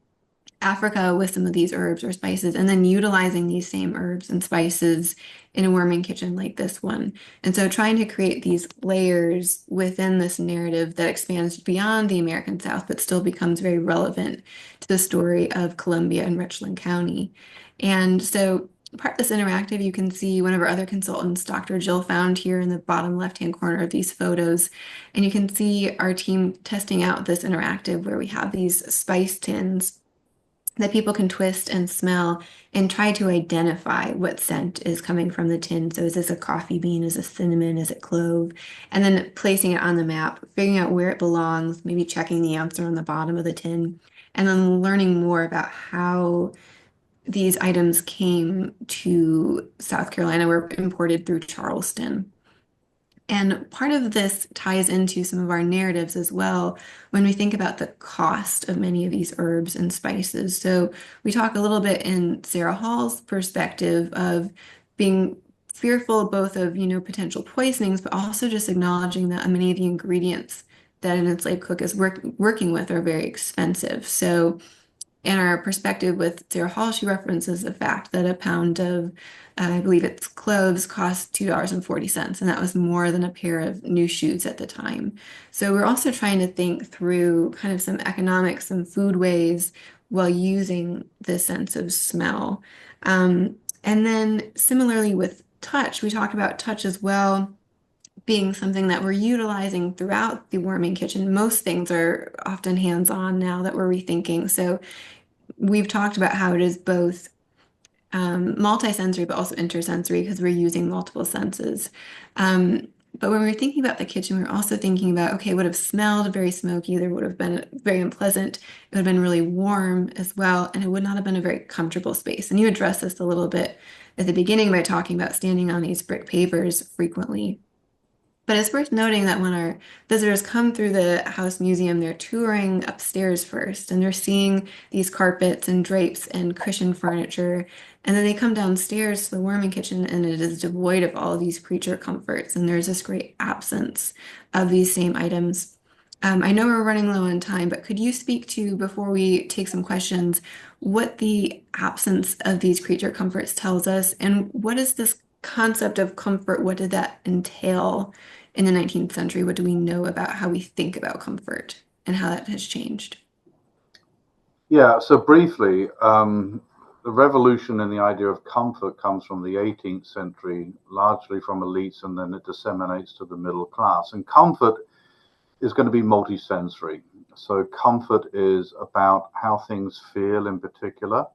Africa with some of these herbs or spices, and then utilizing these same herbs and spices in a warming kitchen like this one. And so trying to create these layers within this narrative that expands beyond the American South, but still becomes very relevant to the story of Columbia and Richland County. And so part of this interactive, you can see one of our other consultants, Dr. Jill, found here in the bottom left-hand corner of these photos. And you can see our team testing out this interactive where we have these spice tins that people can twist and smell and try to identify what scent is coming from the tin. So is this a coffee bean? Is it cinnamon? Is it clove? And then placing it on the map, figuring out where it belongs, maybe checking the answer on the bottom of the tin, and then learning more about how these items came to South Carolina, were imported through Charleston. And part of this ties into some of our narratives as well when we think about the cost of many of these herbs and spices. So we talk a little bit in Sarah Hall's perspective of being fearful both of, potential poisonings, but also just acknowledging that many of the ingredients that an enslaved cook is working with are very expensive. So in our perspective with Sarah Hall, she references the fact that a pound of, I believe it's cloves, cost $2.40, and that was more than a pair of new shoes at the time. So we're also trying to think through kind of some economics, some food ways while using this sense of smell. And then similarly with touch, we talk about touch as well being something that we're utilizing throughout the warming kitchen. Most things are often hands-on now that we're rethinking. So we've talked about how it is both multisensory, but also intersensory because we're using multiple senses. But when we were thinking about the kitchen, we were also thinking about, okay, it would have smelled very smoky. There would have been very unpleasant. It would have been really warm as well. And it would not have been a very comfortable space. And you addressed this a little bit at the beginning by talking about standing on these brick pavers frequently. But it's worth noting that when our visitors come through the house museum, they're touring upstairs first and they're seeing these carpets and drapes and cushion furniture. And then they come downstairs to the warming kitchen and it is devoid of all of these creature comforts. And there's this great absence of these same items. I know we're running low on time, but could you speak to, before we take some questions, what the absence of these creature comforts tells us? And what is this concept of comfort? What did that entail in the 19th century? What do we know about how we think about comfort and how that has changed? Yeah, so briefly, the revolution in the idea of comfort comes from the 18th century, largely from elites, and then it disseminates to the middle class. And comfort is going to be multisensory. So comfort is about how things feel in particular,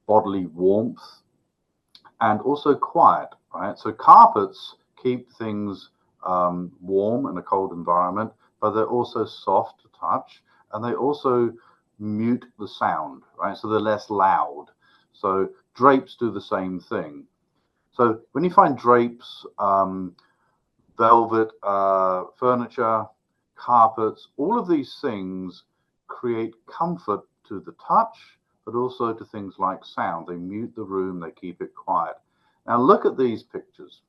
bodily warmth, and also quiet, right? So carpets keep things warm in a cold environment, but they're also soft to touch, and they also mute the sound, right? So they're less loud. So drapes do the same thing. So when you find drapes, velvet, furniture, carpets, all of these things create comfort to the touch, but also to things like sound. They mute the room, they keep it quiet. Now look at these pictures,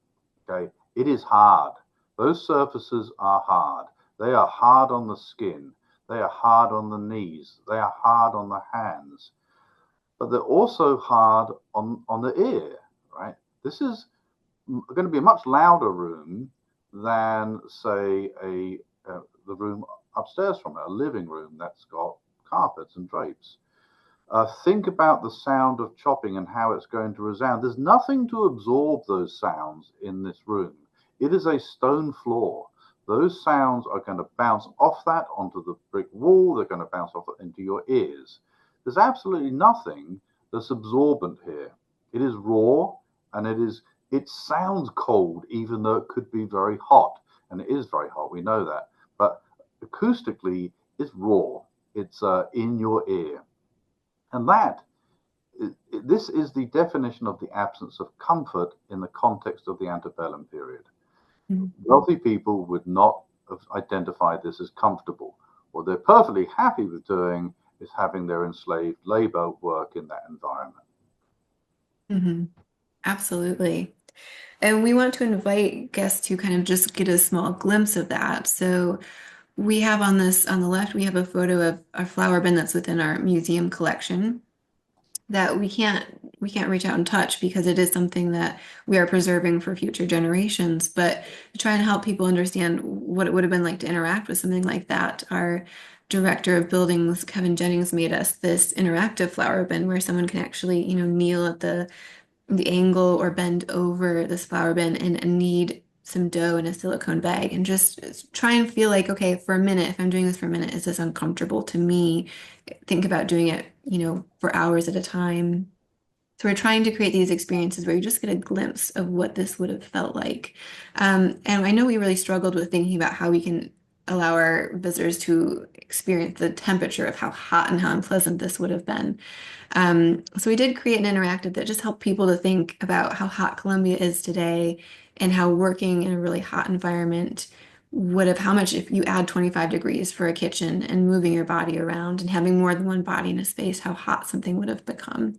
okay? It is hard. Those surfaces are hard. They are hard on the skin. They are hard on the knees. They are hard on the hands. But they're also hard on the ear, right? This is going to be a much louder room than, say, the room upstairs from it, a living room that's got carpets and drapes. Think about the sound of chopping and how it's going to resound. There's nothing to absorb those sounds in this room. It is a stone floor. Those sounds are going to bounce off that onto the brick wall. They're going to bounce off into your ears. There's absolutely nothing that's absorbent here. It is raw, and it sounds cold, even though it could be very hot, and it is very hot. We know that, but acoustically, it's raw. It's in your ear. And this is the definition of the absence of comfort in the context of the antebellum period. Mm-hmm. Wealthy people would not have identified this as comfortable. What they're perfectly happy with doing is having their enslaved labor work in that environment. Mm-hmm. Absolutely. And we want to invite guests to kind of just get a small glimpse of that. So we have on the left, we have a photo of a flower bin that's within our museum collection that we can't reach out and touch because it is something that we are preserving for future generations. But to try and help people understand what it would have been like to interact with something like that, our director of buildings, Kevin Jennings, made us this interactive flower bin where someone can actually, kneel at the angle or bend over this flower bin and knead some dough in a silicone bag and just try and feel like, okay, for a minute, if I'm doing this for a minute, is this uncomfortable to me? Think about doing it, for hours at a time. So we're trying to create these experiences where you just get a glimpse of what this would have felt like. And I know we really struggled with thinking about how we can allow our visitors to experience the temperature of how hot and how unpleasant this would have been. So we did create an interactive that just helped people to think about how hot Columbia is today and how working in a really hot environment how much if you add 25 degrees for a kitchen and moving your body around and having more than one body in a space, how hot something would have become.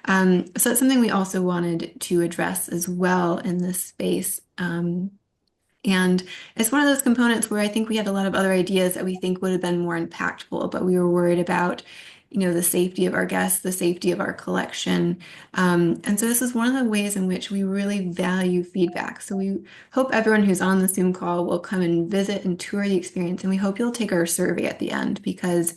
So it's something we also wanted to address as well in this space. And it's one of those components where I think we had a lot of other ideas that we think would have been more impactful, but we were worried about, the safety of our guests, the safety of our collection. And so this is one of the ways in which we really value feedback. So we hope everyone who's on the Zoom call will come and visit and tour the experience. And we hope you'll take our survey at the end because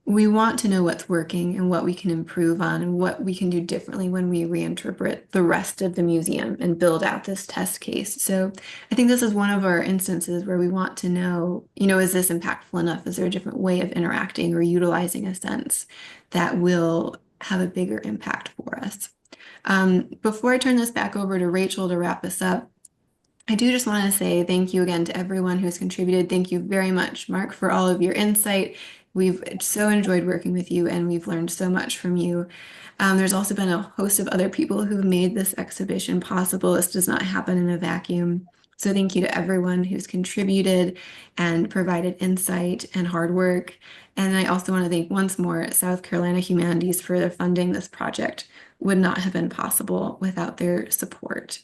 we want to know what's working and what we can improve on and what we can do differently when we reinterpret the rest of the museum and build out this test case. So I think this is one of our instances where we want to know, is this impactful enough? Is there a different way of interacting or utilizing a sense that will have a bigger impact for us? Before I turn this back over to Rachel to wrap us up, I do just want to say thank you again to everyone who's contributed. Thank you very much, Mark, for all of your insight. We've so enjoyed working with you and we've learned so much from you. There's also been a host of other people who've made this exhibition possible. This does not happen in a vacuum. So thank you to everyone who's contributed and provided insight and hard work. And I also want to thank once more South Carolina Humanities for their funding. This project would not have been possible without their support.